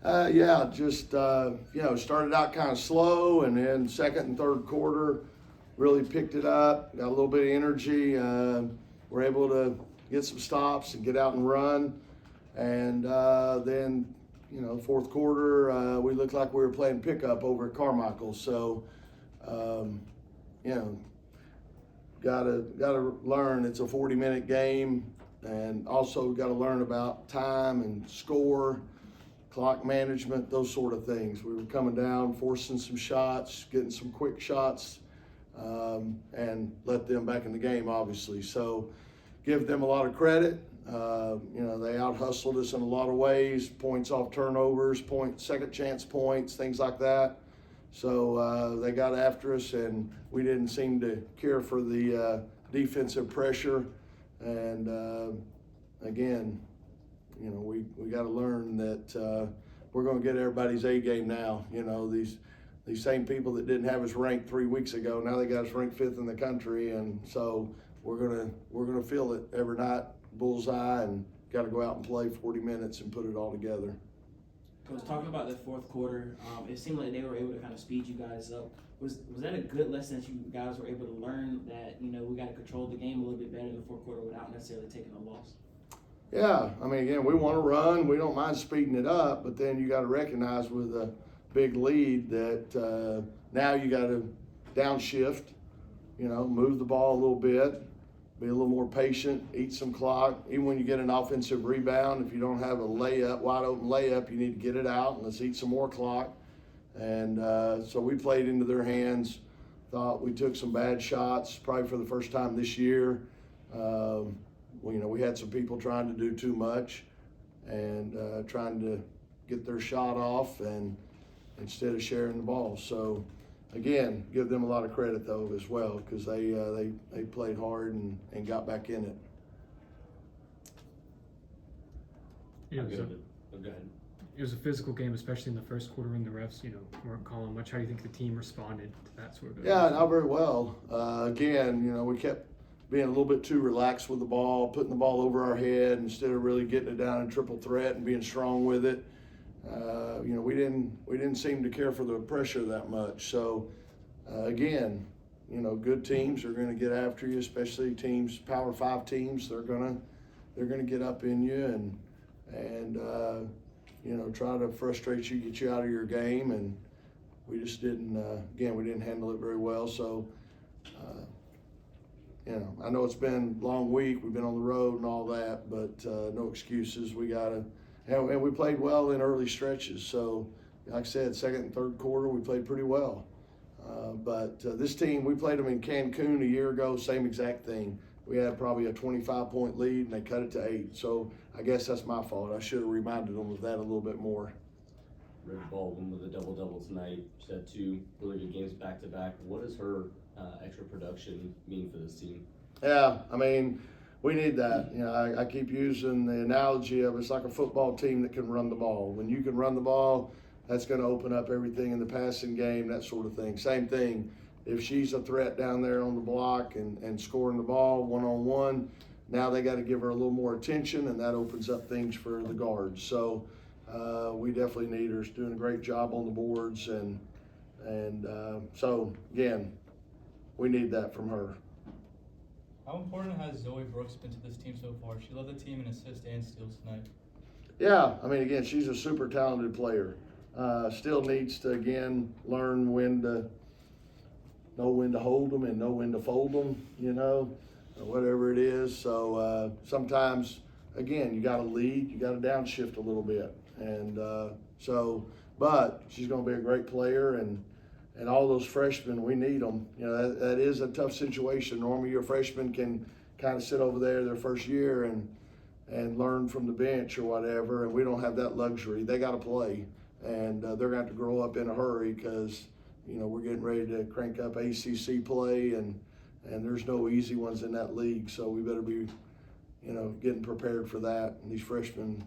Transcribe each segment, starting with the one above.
Yeah, just, started out kind of slow, and then second and third quarter really picked it up, got a little bit of energy. We're able to get some stops and get out and run. And then, fourth quarter, we looked like we were playing pickup over at Carmichael. So, gotta learn it's a 40-minute game, and also got to learn about time and score, clock management, those sort of things. We were coming down, forcing some shots, getting some quick shots, and let them back in the game, obviously. So give them a lot of credit. They out-hustled us in a lot of ways, points off turnovers, second chance points, things like that. So they got after us, and we didn't seem to care for the defensive pressure. And again, we got to learn that we're going to get everybody's A game now. These same people that didn't have us ranked 3 weeks ago, now they got us ranked 5th in the country, and so we're gonna feel it every night, bullseye, and got to go out and play 40 minutes and put it all together. Coach, talking about the fourth quarter, it seemed like they were able to kind of speed you guys up. Was that a good lesson that you guys were able to learn, that we got to control the game a little bit better in the fourth quarter without necessarily taking a loss? Yeah, again, we want to run. We don't mind speeding it up, but then you got to recognize with a big lead that now you got to downshift, move the ball a little bit, be a little more patient, eat some clock. Even when you get an offensive rebound, if you don't have a wide open layup, you need to get it out and let's eat some more clock. And so we played into their hands. Thought we took some bad shots, probably for the first time this year. We had some people trying to do too much and trying to get their shot off, and instead of sharing the ball. So again, give them a lot of credit though as well, because they played hard and got back in it. Go ahead. It was a physical game, especially in the first quarter when the refs, weren't calling much. How do you think the team responded to that sort of? Yeah, not very well. Again, we kept being a little bit too relaxed with the ball, putting the ball over our head instead of really getting it down in triple threat and being strong with it. We didn't seem to care for the pressure that much. So again, good teams are going to get after you, especially teams, Power 5 teams. They're gonna get up in you and try to frustrate you, get you out of your game. And we just didn't. Again, we didn't handle it very well. So. I know it's been a long week. We've been on the road and all that, but no excuses. We got to, and we played well in early stretches. So, like I said, second and third quarter, we played pretty well. But this team, we played them in Cancun a year ago, same exact thing. We had probably a 25-point lead, and they cut it to 8. So I guess that's my fault. I should have reminded them of that a little bit more. Red Baldwin with a double-double tonight. She had 2 really good games back-to-back. What does her extra production mean for this team? Yeah, we need that. I keep using the analogy of it's like a football team that can run the ball. When you can run the ball, that's going to open up everything in the passing game, that sort of thing. Same thing. If she's a threat down there on the block and scoring the ball one-on-one, now they got to give her a little more attention, and that opens up things for the guards. So we definitely need her. She's doing a great job on the boards, and so again, we need that from her. How important has Zoe Brooks been to this team so far? She led the team in assists and steals tonight. Yeah, again, she's a super talented player. Still needs to, again, learn know when to hold them and know when to fold them, or whatever it is. So sometimes, again, you got to lead, you got to downshift a little bit. And but she's going to be a great player, and all those freshmen, we need them. That is a tough situation. Normally your freshmen can kind of sit over there their first year and learn from the bench or whatever, and we don't have that luxury. They got to play, and they're going to have to grow up in a hurry, because we're getting ready to crank up ACC play, and there's no easy ones in that league. So we better be getting prepared for that. And these freshmen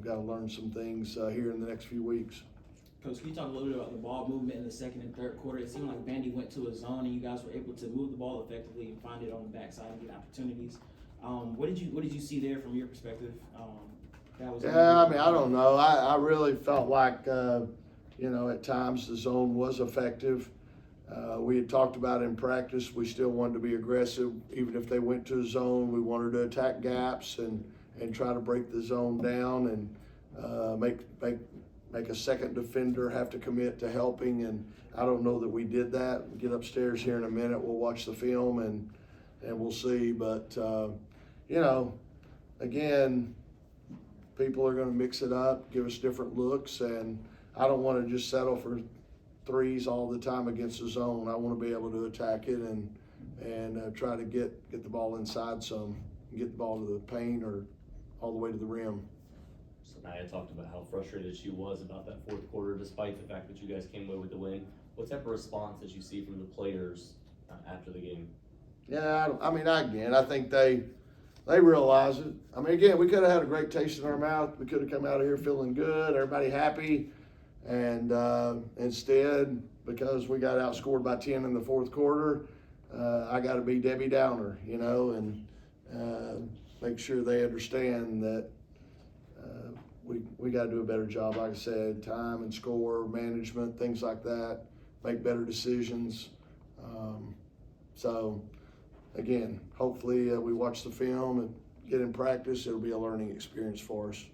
got to learn some things here in the next few weeks. Coach, can you talk a little bit about the ball movement in the second and third quarter? It seemed like Vandy went to a zone, and you guys were able to move the ball effectively and find it on the backside and get opportunities. What did you see there from your perspective? that was? Yeah, I mean, I don't know. I really felt like, at times the zone was effective. We had talked about in practice, we still wanted to be aggressive. Even if they went to a zone, we wanted to attack gaps and try to break the zone down and make a second defender have to commit to helping. And I don't know that we did that. We'll get upstairs here in a minute. We'll watch the film and we'll see. But, again, people are going to mix it up, give us different looks, and I don't want to just settle for threes all the time against the zone. I want to be able to attack it and try to get the ball inside some, get the ball to the paint or all the way to the rim. So Naya talked about how frustrated she was about that fourth quarter, despite the fact that you guys came away with the win. What type of response did you see from the players after the game? Yeah, I think they realize it. I mean, again, we could have had a great taste in our mouth. We could have come out of here feeling good, everybody happy. And instead, because we got outscored by 10 in the fourth quarter, I got to be Debbie Downer, and make sure they understand that we got to do a better job, like I said, time and score, management, things like that, make better decisions. So, again, hopefully we watch the film and get in practice. It'll be a learning experience for us.